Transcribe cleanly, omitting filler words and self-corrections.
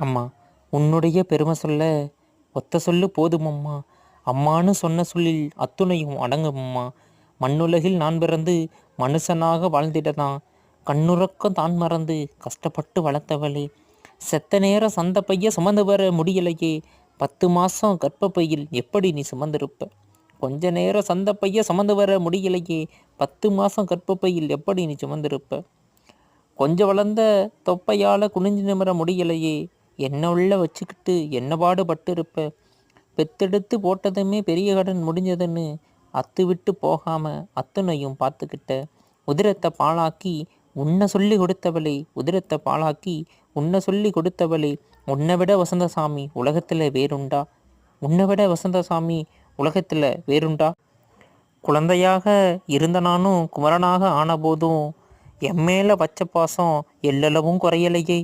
அம்மா, உன்னுடைய பெருமை சொல்ல ஒத்த சொல்லு போதுமம்மா. அம்மான்னு சொன்ன சொல்லில் அத்துணையும் அடங்குமம்மா. மண்ணுலகில் நான் பிறந்து மனுஷனாக வாழ்ந்திடதான் கண்ணுறக்கம் தான் மறந்து கஷ்டப்பட்டு வளர்த்தவளே. செத்த நேரம் சந்த பைய சுமந்து வர முடியலையே. 10 மாசம் கர்ப்பப்பையில் எப்படி நீ சுமந்திருப்ப? கொஞ்ச நேரம் சந்த பைய சுமந்து வர முடியலையே. 10 மாசம் கர்ப்பப்பையில் எப்படி நீ சுமந்திருப்ப? கொஞ்சம் வளர்ந்த தொப்பையால குனிஞ்சு நிமிர முடியலையே. என்ன உள்ள வச்சுக்கிட்டு என்ன பாடுபட்டு இருப்ப? பெத்தெடுத்து போட்டதுமே பெரிய கடன் முடிஞ்சதுன்னு அத்து விட்டு போகாம அத்துணையும் பார்த்துக்கிட்ட. உதிரத்தை பாழாக்கி உன்னை சொல்லி கொடுத்தவளே, உதிரத்தை பாழாக்கி உன்னை சொல்லி கொடுத்தவளே. உன்னை விட வசந்தசாமி உலகத்தில் வேறுண்டா? உன்னை விட வசந்தசாமி உலகத்தில் வேறுண்டா? குழந்தையாக இருந்த நானும் குமரனாக ஆன போதும் எம்மேல வச்ச பாசம் எல்லளவும் குறையலையே.